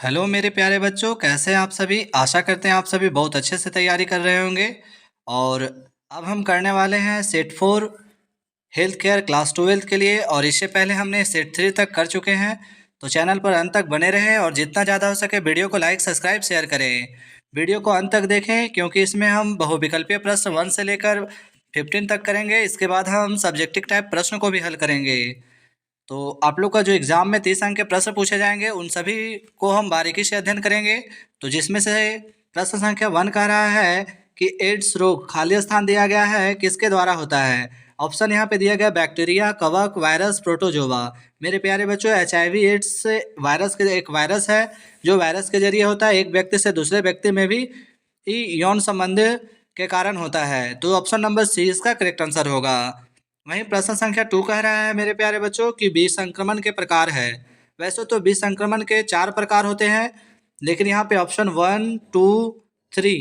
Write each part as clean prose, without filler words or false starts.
Hello मेरे प्यारे बच्चों, कैसे हैं आप सभी। आशा करते हैं आप सभी बहुत अच्छे से तैयारी कर रहे होंगे। और अब हम करने वाले हैं सेट 4 हेल्थ केयर क्लास 12 के लिए। और इससे पहले हमने सेट 3 तक कर चुके हैं। तो चैनल पर अंत तक बने रहें और जितना ज़्यादा हो सके वीडियो को लाइक सब्सक्राइब शेयर करें। वीडियो को अंत तक देखें क्योंकि इसमें हम बहुविकल्पीय प्रश्न 1 से लेकर 15 तक करेंगे। इसके बाद हम सब्जेक्टिव टाइप प्रश्न को भी हल करेंगे। तो आप लोग का जो एग्ज़ाम में 30 अंक के प्रश्न पूछे जाएंगे उन सभी को हम बारीकी से अध्ययन करेंगे। तो जिसमें से प्रश्न संख्या 1 कह रहा है कि एड्स रोग खाली स्थान दिया गया है किसके द्वारा होता है। ऑप्शन यहाँ पे दिया गया बैक्टीरिया, कवक, वायरस, प्रोटोजोवा। मेरे प्यारे बच्चों, HIV एड्स वायरस के एक वायरस है जो वायरस के जरिए होता है, एक व्यक्ति से दूसरे व्यक्ति में भी यौन संबंध के कारण होता है। तो ऑप्शन नंबर सी इसका करेक्ट आंसर होगा। वहीं प्रश्न संख्या 2 कह रहा है मेरे प्यारे बच्चों कि बीज संक्रमण के प्रकार है। वैसे तो बीज संक्रमण के 4 प्रकार होते हैं, लेकिन यहाँ पे ऑप्शन 1, 2, 3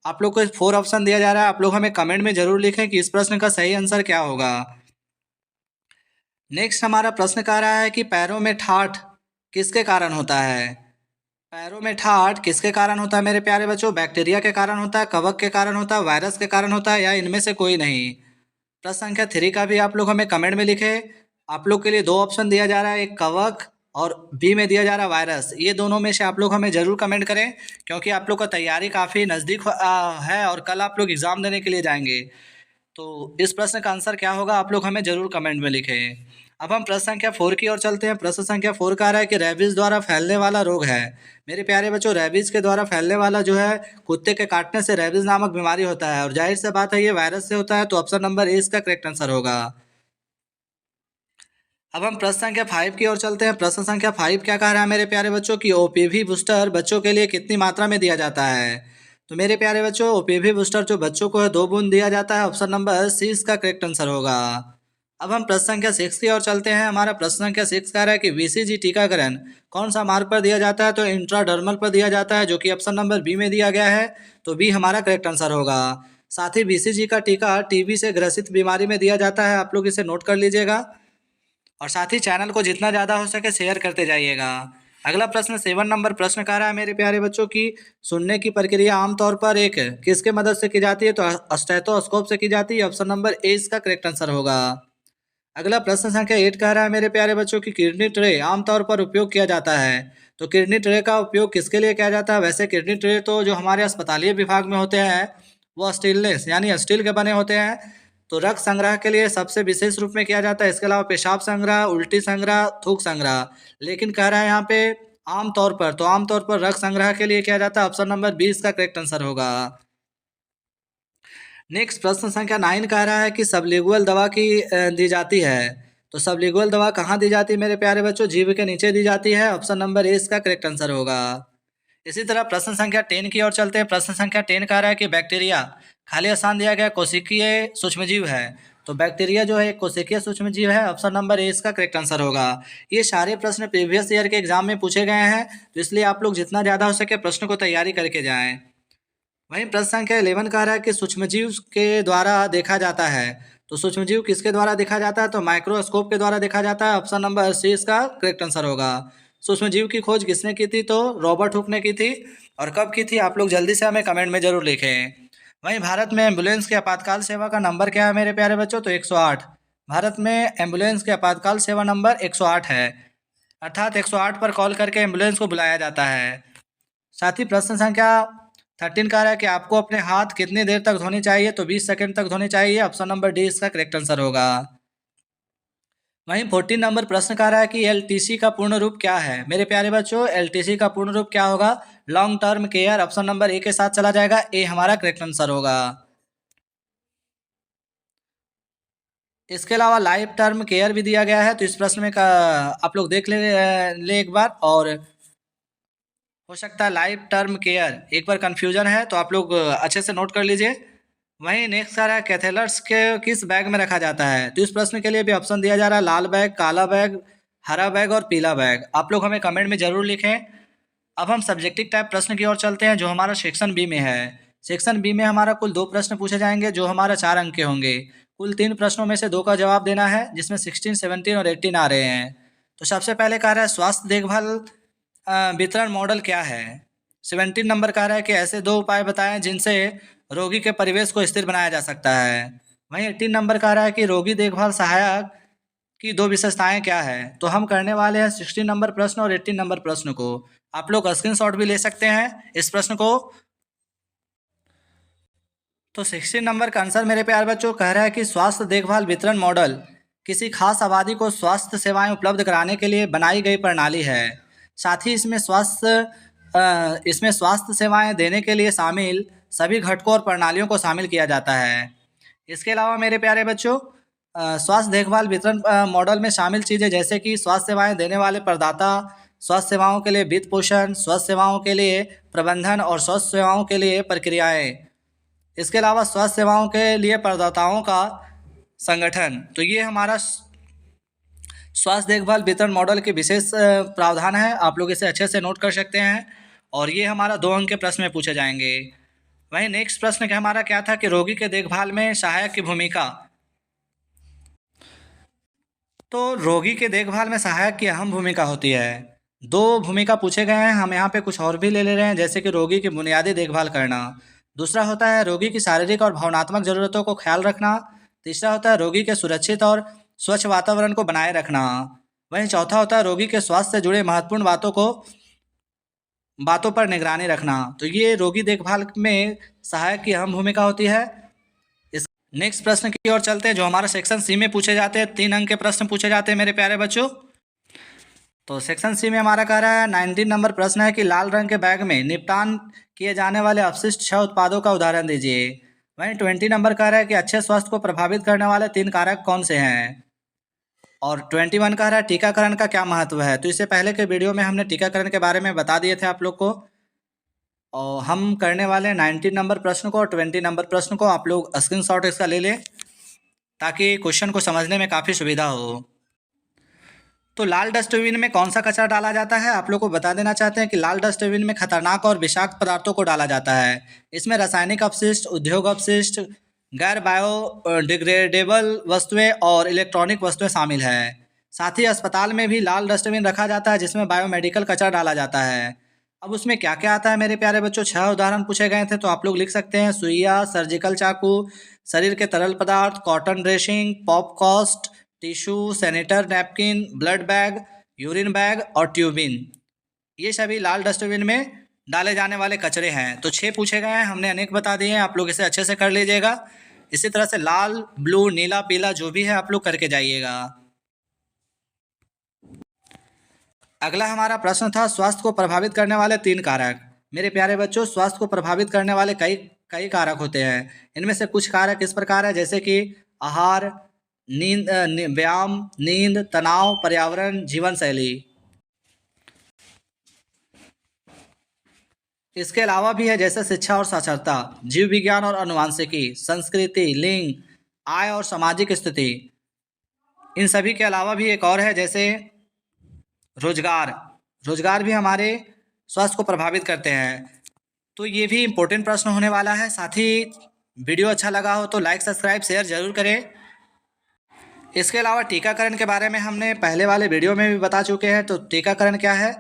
आप लोग को 4 ऑप्शन दिया जा रहा है। आप लोग हमें कमेंट में जरूर लिखें कि इस प्रश्न का सही आंसर क्या होगा। नेक्स्ट हमारा प्रश्न कह रहा है कि पैरों में ठाठ किसके कारण होता है। पैरों में ठाठ किसके कारण होता है मेरे प्यारे बच्चों। बैक्टीरिया के कारण होता है, कवक के कारण होता है, वायरस के कारण होता है, या इनमें से कोई नहीं। प्रश्न संख्या 3 का भी आप लोग हमें कमेंट में लिखे। आप लोग के लिए 2 ऑप्शन दिया जा रहा है, एक कवक और बी में दिया जा रहा है वायरस। ये दोनों में से आप लोग हमें ज़रूर कमेंट करें क्योंकि आप लोग का तैयारी काफ़ी नज़दीक है और कल आप लोग एग्ज़ाम देने के लिए जाएंगे। तो इस प्रश्न का आंसर क्या होगा आप लोग हमें ज़रूर कमेंट में लिखें। अब हम प्रश्न संख्या 4 की ओर चलते हैं। प्रश्न संख्या 4 कह रहा है कि रेबीज़ द्वारा फैलने वाला रोग है। मेरे प्यारे बच्चों, रेबीज़ के द्वारा फैलने वाला जो है कुत्ते के काटने से रेबीज़ नामक बीमारी होता है और जाहिर सी बात है ये वायरस से होता है। तो ऑप्शन नंबर ए इसका करेक्ट आंसर होगा। अब हम प्रश्न संख्या 5 की ओर चलते हैं। प्रश्न संख्या 5 क्या कह रहा है मेरे प्यारे बच्चों कि ओपीवी बूस्टर बच्चों के लिए कितनी मात्रा में दिया जाता है। तो मेरे प्यारे बच्चों, ओपीवी बूस्टर जो बच्चों को है 2 बूंद दिया जाता है। ऑप्शन नंबर सी इसका करेक्ट आंसर होगा। अब हम प्रश्न संख्या 6 की ओर चलते हैं। हमारा प्रश्न संख्या 6 कह रहा है कि बीसीजी टीकाकरण कौन सा मार्ग पर दिया जाता है। तो इंट्राडर्मल पर दिया जाता है, जो कि ऑप्शन नंबर बी में दिया गया है। तो बी हमारा करेक्ट आंसर होगा। साथ ही बीसीजी का टीका टीबी से ग्रसित बीमारी में दिया जाता है। आप लोग इसे नोट कर लीजिएगा और साथ ही चैनल को जितना ज़्यादा हो सके शेयर करते जाइएगा। अगला प्रश्न 7 नंबर प्रश्न कह रहा है मेरे प्यारे बच्चों की सुनने की प्रक्रिया आमतौर पर एक किसके मदद से की जाती है। तो स्टेथोस्कोप से की जाती है। ऑप्शन नंबर ए इसका करेक्ट आंसर होगा। अगला प्रश्न संख्या 8 कह रहा है मेरे प्यारे बच्चों की किडनी ट्रे आमतौर पर उपयोग किया जाता है। तो किडनी ट्रे का उपयोग किसके लिए किया जाता है। वैसे किडनी ट्रे तो जो हमारे अस्पतालीय विभाग में होते हैं वो स्टेनलेस यानी स्टील के बने होते हैं। तो रक्त संग्रह के लिए सबसे विशेष रूप में किया जाता है। इसके अलावा पेशाब संग्रह, उल्टी संग्रह, थूक संग्रह। लेकिन कह रहा है यहाँ पे आमतौर पर रक्त संग्रह के लिए किया जाता है। ऑप्शन नंबर 20 का करेक्ट आंसर होगा। नेक्स्ट प्रश्न संख्या 9 कह रहा है कि सबलिंगुअल दवा की दी जाती है। तो सबलिंगुअल दवा कहाँ दी जाती है मेरे प्यारे बच्चों। जीभ के नीचे दी जाती है। ऑप्शन नंबर ए इसका करेक्ट आंसर होगा। इसी तरह प्रश्न संख्या 10 की ओर चलते हैं। प्रश्न संख्या 10 कह रहा है कि बैक्टीरिया खाली स्थान दिया गया कोशिकीय सूक्ष्मजीव है। तो बैक्टीरिया जो है एक कोशिकीय सूक्ष्मजीव है। ऑप्शन नंबर ए इसका करेक्ट आंसर होगा। ये सारे प्रश्न प्रीवियस ईयर के एग्जाम में पूछे गए हैं, तो इसलिए आप लोग जितना ज़्यादा हो सके प्रश्न को तैयारी करके जाएं। वहीं प्रश्न संख्या 11 कह रहा है कि सूक्ष्मजीव के द्वारा देखा जाता है। तो सूक्ष्मजीव किसके द्वारा देखा जाता है। तो माइक्रोस्कोप के द्वारा देखा जाता है। ऑप्शन नंबर सी इसका करेक्ट आंसर होगा। सूक्ष्मजीव की खोज किसने की थी। तो रॉबर्ट हुक ने की थी। और कब की थी आप लोग जल्दी से हमें कमेंट में जरूर लिखें। वहीं भारत में एम्बुलेंस की आपातकाल सेवा का नंबर क्या है मेरे प्यारे बच्चों। तो 108। भारत में एम्बुलेंस की आपातकाल सेवा नंबर 108 है। अर्थात 108 पर कॉल करके एम्बुलेंस को बुलाया जाता है। साथ ही प्रश्न संख्या 13 कह रहा है कि आपको अपने हाथ कितनी देर तक धोनी चाहिए। तो 20 सेकंड तक धोनी चाहिए। ऑप्शन नंबर डी इसका करेक्ट आंसर होगा। वहीं 14 नंबर प्रश्न कह रहा है कि एलटीसी का पूर्ण रूप क्या है। मेरे प्यारे बच्चों, एलटीसी का पूर्ण रूप क्या होगा। Long term care. Option number A के साथ चला जाएगा। ए हमारा करेक्ट आंसर होगा। इसके अलावा लाइफ टर्म केयर भी दिया गया है। तो इस प्रश्न में का आप लोग देख ले एक बार, और हो सकता है लाइफ टर्म केयर एक बार कन्फ्यूजन है तो आप लोग अच्छे से नोट कर लीजिए। वहीं नेक्स्ट आ रहा है कैथेलर्स के किस बैग में रखा जाता है। तो इस प्रश्न के लिए भी ऑप्शन दिया जा रहा है लाल बैग, काला बैग, हरा बैग और पीला बैग। आप लोग हमें कमेंट में जरूर लिखें। अब हम सब्जेक्टिव टाइप प्रश्न की ओर चलते हैं जो हमारा सेक्शन बी में है। सेक्शन बी में हमारा कुल 2 प्रश्न पूछे जाएंगे जो हमारा 4 अंक के होंगे। कुल 3 प्रश्नों में से 2 का जवाब देना है, जिसमें 16, 17 और 18 आ रहे हैं। तो सबसे पहले कह रहा है स्वास्थ्य देखभाल वितरण मॉडल क्या है। 17 नंबर कह रहा है कि ऐसे 2 उपाय बताएं जिनसे रोगी के परिवेश को स्थिर बनाया जा सकता है। वहीं 18 नंबर कह रहा है कि रोगी देखभाल सहायक की 2 विशेषताएं क्या है। तो हम करने वाले हैं 16 नंबर प्रश्न और 18 नंबर प्रश्न को। आप लोग स्क्रीनशॉट भी ले सकते हैं इस प्रश्न को। तो 16 नंबर का आंसर मेरे प्यारे बच्चों कह रहा है कि स्वास्थ्य देखभाल वितरण मॉडल किसी खास आबादी को स्वास्थ्य सेवाएं उपलब्ध कराने के लिए बनाई गई प्रणाली है। साथ ही इसमें स्वास्थ्य सेवाएं देने के लिए शामिल सभी घटकों और प्रणालियों को शामिल किया जाता है। इसके अलावा मेरे प्यारे बच्चों स्वास्थ्य देखभाल वितरण मॉडल में शामिल चीज़ें जैसे कि स्वास्थ्य सेवाएं देने वाले प्रदाता, स्वास्थ्य सेवाओं के लिए वित्त पोषण, स्वास्थ्य सेवाओं के लिए प्रबंधन और स्वास्थ्य सेवाओं के लिए प्रक्रियाएं। इसके अलावा स्वास्थ्य सेवाओं के लिए प्रदाताओं का संगठन। तो ये हमारा स्वास्थ्य देखभाल वितरण मॉडल के विशेष प्रावधान है। आप लोग इसे अच्छे से नोट कर सकते हैं और ये हमारा 2 अंक के प्रश्न में पूछे जाएंगे। वहीं नेक्स्ट प्रश्न का हमारा क्या था कि रोगी के देखभाल में सहायक की भूमिका। तो रोगी के देखभाल में सहायक की अहम भूमिका होती है। 2 भूमिका पूछे गए हैं, हम यहाँ पे कुछ और भी ले रहे हैं जैसे कि रोगी की बुनियादी देखभाल करना। दूसरा होता है रोगी की शारीरिक और भावनात्मक ज़रूरतों को ख्याल रखना। तीसरा होता है रोगी के सुरक्षित और स्वच्छ वातावरण को बनाए रखना। वहीं चौथा होता है रोगी के स्वास्थ्य से जुड़े महत्वपूर्ण बातों पर निगरानी रखना। तो ये रोगी देखभाल में सहायक की अहम भूमिका होती है। इस नेक्स्ट प्रश्न की ओर चलते हैं जो हमारा सेक्शन सी में पूछे जाते हैं। 3 अंक के प्रश्न पूछे जाते हैं मेरे प्यारे बच्चों। तो सेक्शन सी में हमारा कह रहा है 19 नंबर प्रश्न है कि लाल रंग के बैग में निपटान किए जाने वाले अपशिष्ट 6 उत्पादों का उदाहरण दीजिए। वहीं 20 नंबर कह रहा है कि अच्छे स्वास्थ्य को प्रभावित करने वाले 3 कारक कौन से हैं। और 21 कह रहा है टीकाकरण का क्या महत्व है। तो इससे पहले के वीडियो में हमने टीकाकरण के बारे में बता दिए थे आप लोग को। और हम करने वाले हैं 19 नंबर प्रश्न को और 20 नंबर प्रश्न को। आप लोग स्क्रीनशॉट इसका ले लें ताकि क्वेश्चन को समझने में काफ़ी सुविधा हो। तो लाल डस्टबिन में कौन सा कचरा डाला जाता है, आप लोग को बता देना चाहते हैं कि लाल डस्टबिन में खतरनाक और विषाक्त पदार्थों को डाला जाता है। इसमें रासायनिक अपशिष्ट, उद्योग अपशिष्ट, गैर बायोडिग्रेडेबल वस्तुएं और इलेक्ट्रॉनिक वस्तुएं शामिल है। साथ ही अस्पताल में भी लाल डस्टबिन रखा जाता है जिसमें बायोमेडिकल कचरा डाला जाता है। अब उसमें क्या क्या आता है मेरे प्यारे बच्चों, 6 उदाहरण पूछे गए थे तो आप लोग लिख सकते हैं। सुइया, सर्जिकल चाकू, शरीर के तरल पदार्थ, cotton dressing, popcast, tissue, senator napkin, blood bag, urine bag और ट्यूबिन। ये सभी लाल डस्टबिन में डाले जाने वाले कचरे हैं। तो 6 पूछे गए हैं, हमने अनेक बता दिए हैं, आप लोग इसे अच्छे से कर लीजिएगा। इसी तरह से लाल, ब्लू, नीला, पीला जो भी है आप लोग करके जाइएगा। अगला हमारा प्रश्न था स्वास्थ्य को प्रभावित करने वाले 3 कारक। मेरे प्यारे बच्चों स्वास्थ्य को प्रभावित करने वाले कई कारक होते हैं। इनमें से कुछ कारक इस प्रकार है जैसे कि आहार, व्यायाम, नींद, तनाव, पर्यावरण, जीवन शैली। इसके अलावा भी है जैसे शिक्षा और साक्षरता, जीव विज्ञान और अनुवांशिकी, संस्कृति, लिंग, आय और सामाजिक स्थिति। इन सभी के अलावा भी एक और है जैसे रोजगार भी हमारे स्वास्थ्य को प्रभावित करते हैं। तो ये भी इम्पोर्टेंट प्रश्न होने वाला है। साथ ही वीडियो अच्छा लगा हो तो लाइक, सब्सक्राइब, शेयर जरूर करें। इसके अलावा टीकाकरण के बारे में हमने पहले वाले वीडियो में भी बता चुके हैं। तो टीकाकरण क्या है,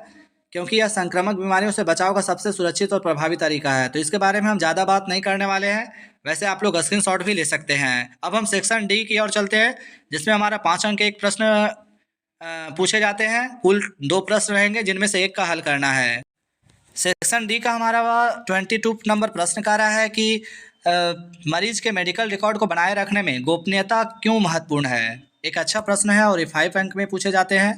क्योंकि यह संक्रामक बीमारियों से बचाव का सबसे सुरक्षित और प्रभावी तरीका है। तो इसके बारे में हम ज़्यादा बात नहीं करने वाले हैं, वैसे आप लोग स्क्रीनशॉट भी ले सकते हैं। अब हम सेक्शन डी की ओर चलते हैं जिसमें हमारा 5 अंक के एक प्रश्न पूछे जाते हैं। कुल 2 प्रश्न रहेंगे जिनमें से एक का हल करना है। सेक्शन डी का हमारा 22 नंबर प्रश्न कह रहा है कि मरीज के मेडिकल रिकॉर्ड को बनाए रखने में गोपनीयता क्यों महत्वपूर्ण है। एक अच्छा प्रश्न है और ये 5 अंक में पूछे जाते हैं।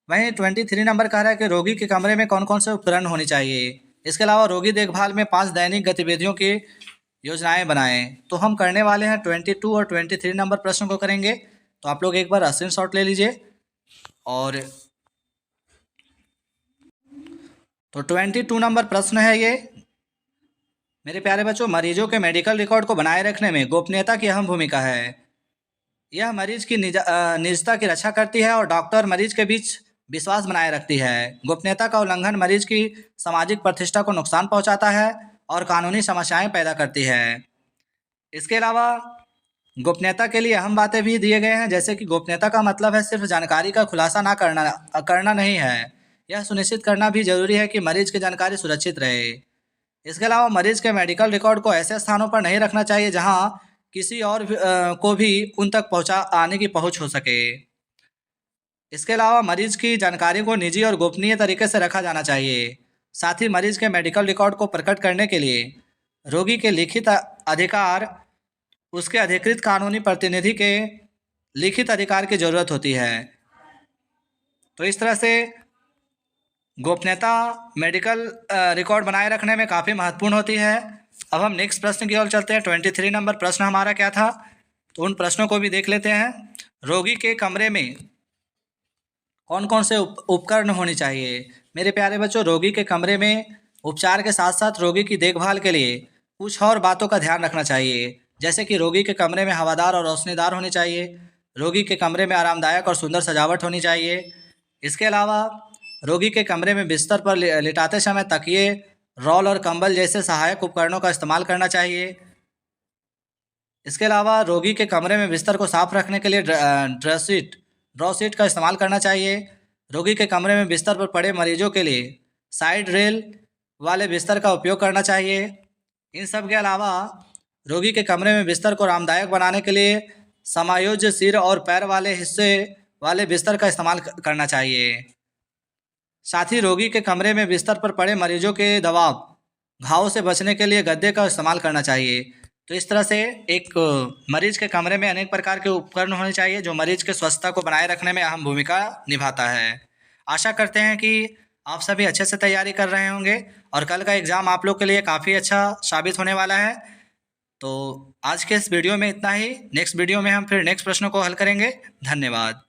वहीं 23 नंबर कह रहा है कि रोगी के कमरे में कौन कौन से उपकरण होने चाहिए। इसके अलावा रोगी देखभाल में 5 दैनिक गतिविधियों की योजनाएं बनाएं। तो हम करने वाले हैं 22 और 23 नंबर प्रश्न को करेंगे। तो आप लोग एक बार स्क्रीनशॉट ले लीजिए। और तो 22 नंबर प्रश्न है ये। मेरे प्यारे बच्चों मरीजों के मेडिकल रिकॉर्ड को बनाए रखने में गोपनीयता की अहम भूमिका है। यह मरीज की निजता की रक्षा करती है और डॉक्टर मरीज के बीच विश्वास बनाए रखती है। गोपनीयता का उल्लंघन मरीज की सामाजिक प्रतिष्ठा को नुकसान पहुंचाता है और कानूनी समस्याएं पैदा करती है। इसके अलावा गोपनीयता के लिए अहम बातें भी दिए गए हैं जैसे कि गोपनीयता का मतलब है सिर्फ जानकारी का खुलासा करना नहीं है। यह सुनिश्चित करना भी जरूरी है कि मरीज की जानकारी सुरक्षित रहे। इसके अलावा मरीज के मेडिकल रिकॉर्ड को ऐसे स्थानों पर नहीं रखना चाहिए जहां किसी और को भी उन तक पहुंचा आने की पहुंच हो सके। इसके अलावा मरीज की जानकारी को निजी और गोपनीय तरीके से रखा जाना चाहिए। साथ ही मरीज के मेडिकल रिकॉर्ड को प्रकट करने के लिए रोगी के लिखित अधिकार, उसके अधिकृत कानूनी प्रतिनिधि के लिखित अधिकार की जरूरत होती है। तो इस तरह से गोपनीयता मेडिकल रिकॉर्ड बनाए रखने में काफ़ी महत्वपूर्ण होती है। अब हम नेक्स्ट प्रश्न की ओर चलते हैं। 23 नंबर प्रश्न हमारा क्या था, तो उन प्रश्नों को भी देख लेते हैं। रोगी के कमरे में कौन कौन से उपकरण होने चाहिए। मेरे प्यारे बच्चों, रोगी के कमरे में उपचार के साथ साथ रोगी की देखभाल के लिए कुछ और बातों का ध्यान रखना चाहिए, जैसे कि रोगी के कमरे में हवादार और रोशनीदार होनी चाहिए। रोगी के कमरे में आरामदायक और सुंदर सजावट होनी चाहिए। इसके अलावा रोगी के कमरे में बिस्तर पर लिटाते समय तकिए, रॉल और कंबल जैसे सहायक उपकरणों का इस्तेमाल करना चाहिए। इसके अलावा रोगी के कमरे में बिस्तर को साफ रखने के लिए ड्रॉ शीट का इस्तेमाल करना चाहिए। रोगी के कमरे में बिस्तर पर पड़े मरीजों के लिए साइड रेल वाले बिस्तर का उपयोग करना चाहिए। इन सब के अलावा रोगी के कमरे में बिस्तर को आरामदायक बनाने के लिए समायोज्य सिर और पैर वाले हिस्से वाले बिस्तर का इस्तेमाल करना चाहिए। साथ ही रोगी के कमरे में बिस्तर पर पड़े मरीजों के दबाव, घावों से बचने के लिए गद्दे का इस्तेमाल करना चाहिए। तो इस तरह से एक मरीज के कमरे में अनेक प्रकार के उपकरण होने चाहिए जो मरीज के स्वस्थता को बनाए रखने में अहम भूमिका निभाता है। आशा करते हैं कि आप सभी अच्छे से तैयारी कर रहे होंगे और कल का एग्ज़ाम आप लोग के लिए काफ़ी अच्छा साबित होने वाला है। तो आज के इस वीडियो में इतना ही। नेक्स्ट वीडियो में हम फिर नेक्स्ट प्रश्नों को हल करेंगे। धन्यवाद।